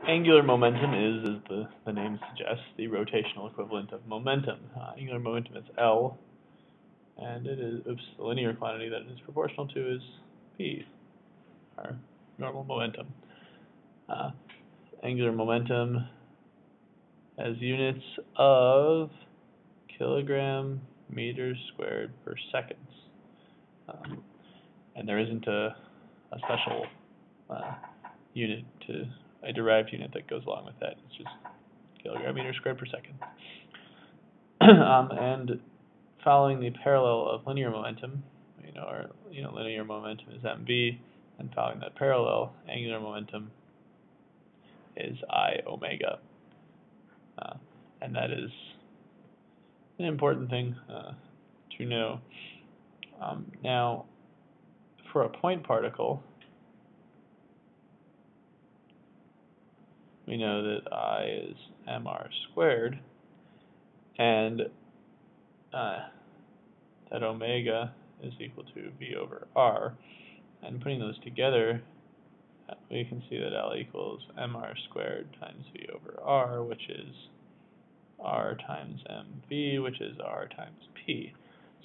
Angular momentum is, as the name suggests, the rotational equivalent of momentum. Angular momentum is L, and it is, the linear quantity that it is proportional to is P, our normal momentum. Angular momentum has units of kilogram meters squared per seconds. And there isn't a special unit a derived unit that goes along with that. It's just kilogram meters squared per second. And following the parallel of linear momentum, linear momentum is mv, and following that parallel, angular momentum is I omega. And that is an important thing to know. Now, for a point particle, we know that I is mr squared, and that omega is equal to v over r. And putting those together, we can see that L equals mr squared times v over r, which is r times mv, which is r times p.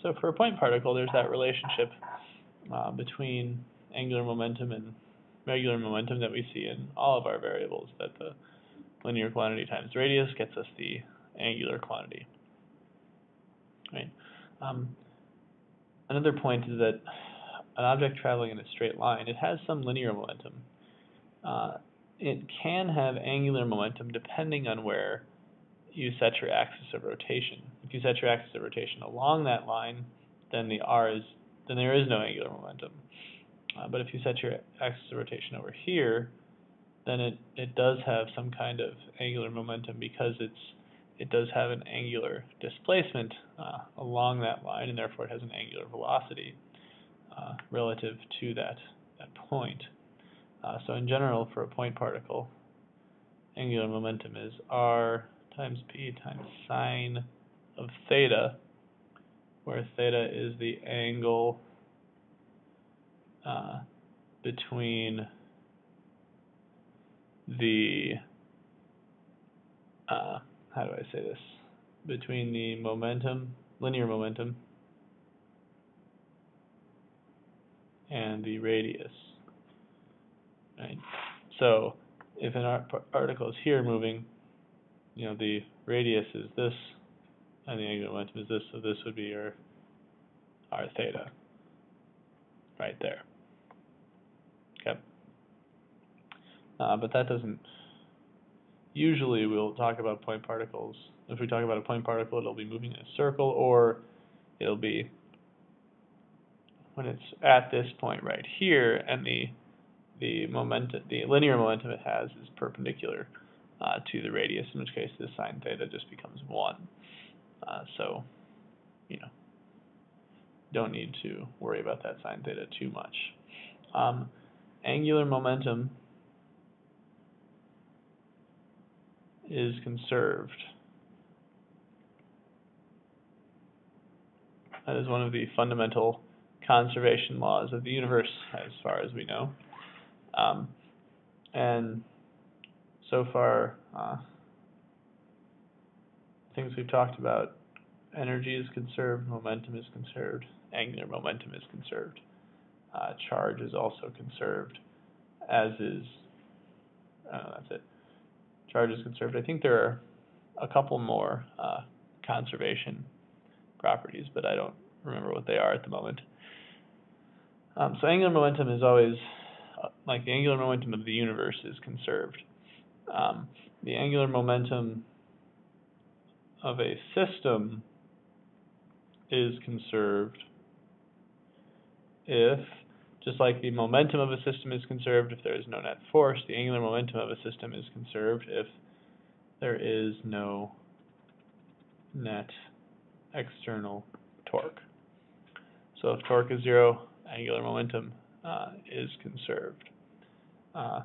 So for a point particle, there's that relationship between angular momentum and regular momentum that we see in all of our variables, that the linear quantity times radius gets us the angular quantity. Right. Another point is that an object traveling in a straight line, it has some linear momentum. It can have angular momentum depending on where you set your axis of rotation. If you set your axis of rotation along that line, then there is no angular momentum. But if you set your axis of rotation over here, then it does have some kind of angular momentum, because it does have an angular displacement along that line, and therefore it has an angular velocity relative to that point. So in general, for a point particle, angular momentum is r times p times sine of theta, where theta is the angle between the how do I say this? Between the momentum, linear momentum, and the radius. Right. So if an particle is here moving, the radius is this, and the angular momentum is this, so this would be our theta, right there. Okay. But that doesn't. Usually, we'll talk about point particles. If we talk about a point particle, it'll be moving in a circle, or it'll be when it's at this point right here, and the linear momentum it has is perpendicular to the radius, in which case the sine theta just becomes 1. So, don't need to worry about that sine theta too much. Angular momentum is conserved. That is one of the fundamental conservation laws of the universe, as far as we know. And so far, things we've talked about, energy is conserved, momentum is conserved, angular momentum is conserved. Charge is also conserved, as is, that's it. Charge is conserved. I think there are a couple more conservation properties, but I don't remember what they are at the moment. So angular momentum is always, like the angular momentum of the universe is conserved. The angular momentum of a system is conserved if, just like the momentum of a system is conserved if there is no net force, the angular momentum of a system is conserved if there is no net external torque. So if torque is 0, angular momentum is conserved. I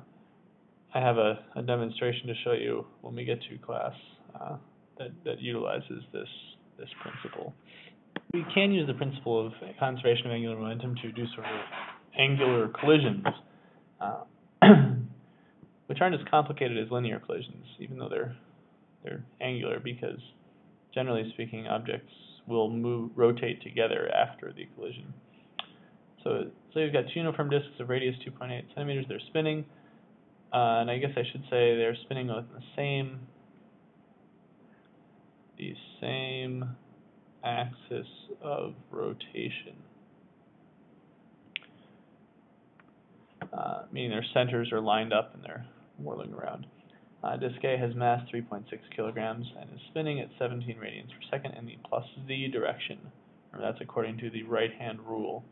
have a demonstration to show you when we get to class that utilizes this principle. We can use the principle of conservation of angular momentum to do sort of angular collisions. which aren't as complicated as linear collisions, even though they're angular, because generally speaking, objects will rotate together after the collision. So you've got two uniform disks of radius 2.8 centimeters. They're spinning, and I guess I should say they're spinning within the same axis of rotation, meaning their centers are lined up and they're whirling around. Disk A has mass 3.6 kilograms and is spinning at 17 radians per second in the plus z direction. Remember, that's according to the right-hand rule.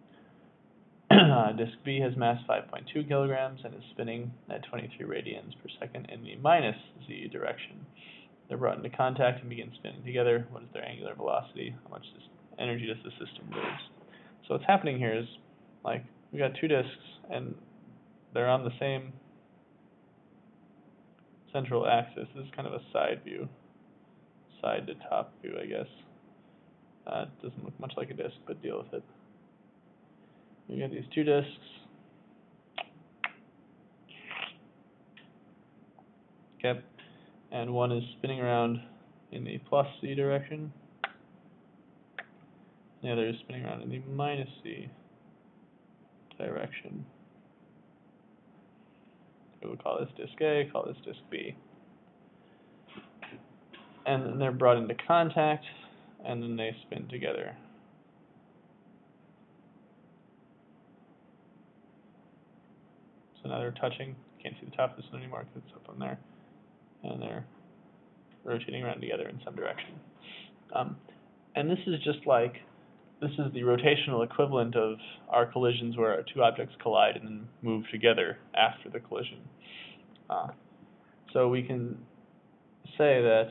Disk B has mass 5.2 kilograms and is spinning at 23 radians per second in the minus z direction. They're brought into contact and begin spinning together. What is their angular velocity? How much energy does the system lose? So what's happening here is, like, we got two disks and they're on the same central axis. This is kind of a side view, side to top view, I guess. It doesn't look much like a disk, but deal with it. We got these two disks. Okay, and one is spinning around in the plus z direction. The other is spinning around in the minus z direction. We'll call this disk A, call this disk B. And then they're brought into contact, and then they spin together. So now they're touching. Can't see the top of this one anymore because it's up on there. And they're rotating around together in some direction. And this is just like, this is the rotational equivalent of our collisions where two objects collide and then move together after the collision. So we can say that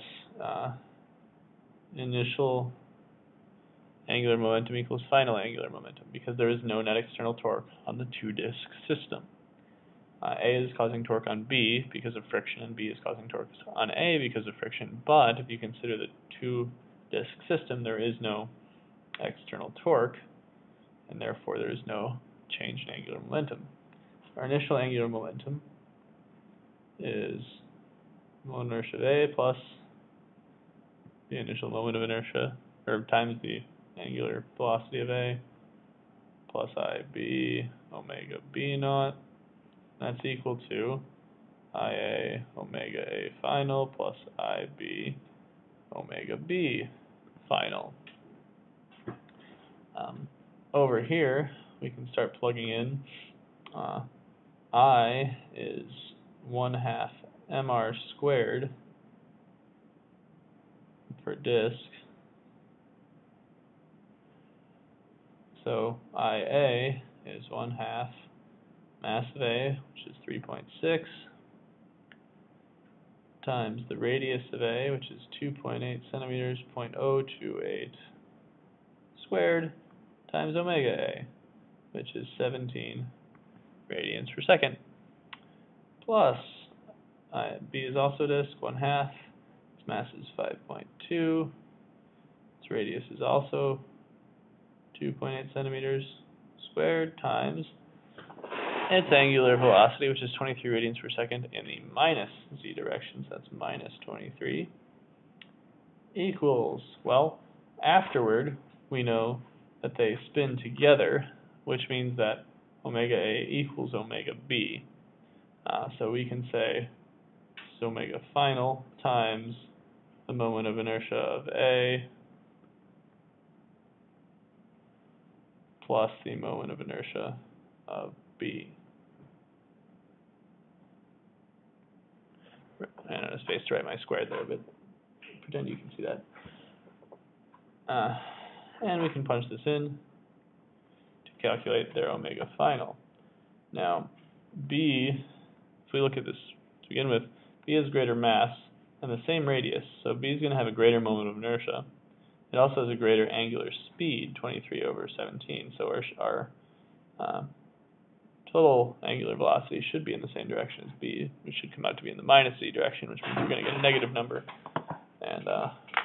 initial angular momentum equals final angular momentum because there is no net external torque on the two-disk system. A is causing torque on B because of friction, and B is causing torque on A because of friction. But if you consider the two-disk system, there is no external torque, and therefore there is no change in angular momentum. Our initial angular momentum is moment of inertia of A plus the initial moment of inertia, or times the angular velocity of A, plus IB omega B naught. That's equal to IA omega A final plus IB omega B final. Over here, we can start plugging in. I is 1/2 mr squared per disk. So IA is 1/2 mass of A, which is 3.6, times the radius of A, which is 2.8 centimeters, 0.028 squared, times omega A, which is 17 radians per second, plus B is also disk, 1/2, its mass is 5.2, its radius is also 2.8 centimeters squared, times its angular velocity, which is 23 radians per second in the minus z direction, so that's minus 23, equals, well, afterward, we know that they spin together, which means that omega A equals omega B. So we can say it's omega final times the moment of inertia of A plus the moment of inertia of B. I don't know space to write my squared there, but pretend you can see that. And we can punch this in to calculate their omega final. Now, B, if we look at this to begin with, B has greater mass and the same radius, so B is going to have a greater moment of inertia. It also has a greater angular speed, 23/17, so our total angular velocity should be in the same direction as B, which should come out to be in the minus z direction, which means we're going to get a negative number. And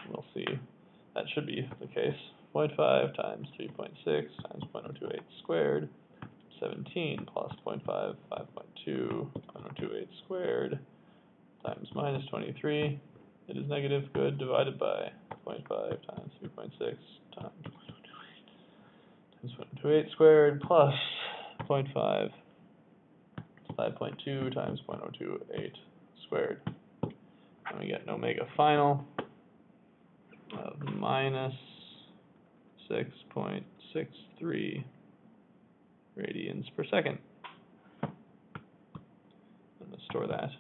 we'll see that should be the case. 0.5 times 3.6 times 0.028 squared, 17 plus 0.5, 5.2, 0.028 squared times minus 23. It is negative, good, divided by 0.5 times 3.6 times 0.028 squared plus 0.5, 5.2 times 0.028 squared. And we get an omega final of minus 6.63 radians per second. I'm going to store that.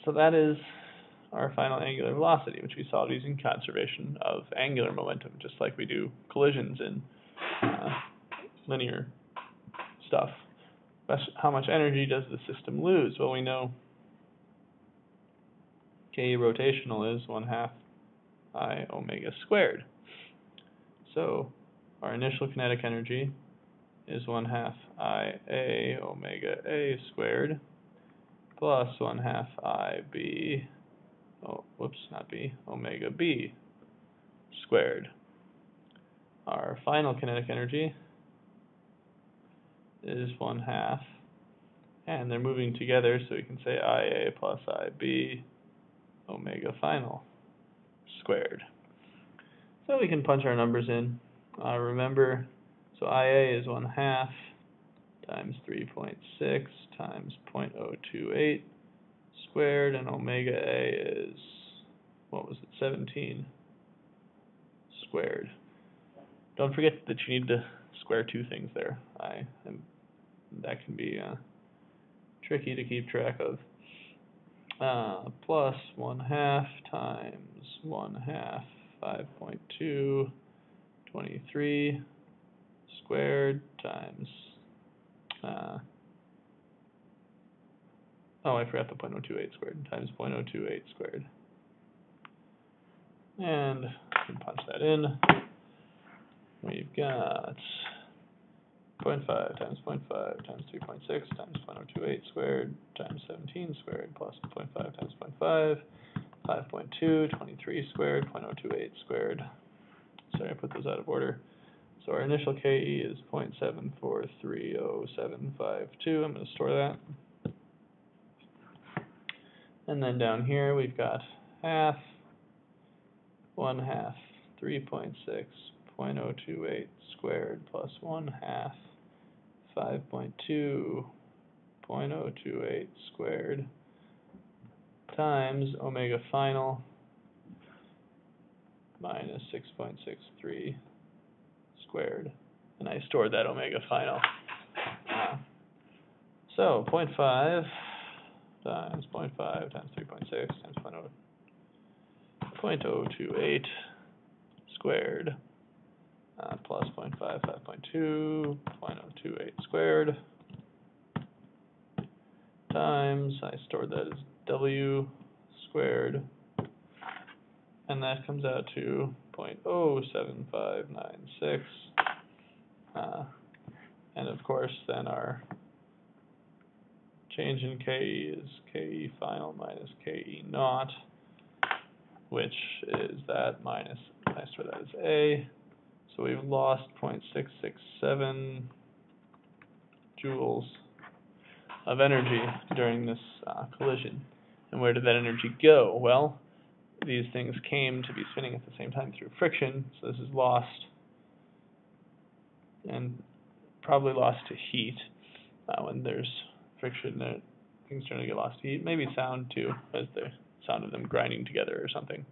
So that is our final angular velocity, which we solved using conservation of angular momentum, just like we do collisions in linear stuff. How much energy does the system lose? Well, we know K rotational is 1/2 I omega squared. So our initial kinetic energy is 1/2 I A omega A squared plus 1/2 I B, omega B squared. Our final kinetic energy is 1/2, and they're moving together, so we can say IA plus IB omega final squared. So we can punch our numbers in. Remember, so IA is 1/2 times 3.6 times 0.028 squared, and omega A is, 17 squared. Don't forget that you need to square two things there. That can be tricky to keep track of. Plus 1/2 times 1/2 5.2 23 squared times I forgot the 0.028 squared times 0.028 squared. And I can punch that in. We've got 0.5 times 0.5 times 3.6 times 0.028 squared times 17 squared plus 0.5 times 0.5, 5.2, 23 squared, 0.028 squared. Sorry, I put those out of order. So our initial KE is 0.743075. I'm going to store that. And then down here we've got 1/2, 1/2, 3.6, 0.028 squared plus 1/2, 5.2, 0.028 squared times omega final minus 6.63 squared. And I stored that omega final. So 0.5 times 0.5 times 3.6 times 0.028 squared plus 0.5, 5.2, 0.028 squared times, I stored that as W squared, and that comes out to 0.07596. And of course, then our change in KE is KE final minus KE naught, which is that minus, I store that as A. So we've lost 0.667 joules of energy during this collision. And where did that energy go? Well, these things came to be spinning at the same time through friction, so this is lost, and probably lost to heat. When there's friction, things generally get lost to heat. Maybe sound too, as the sound of them grinding together or something.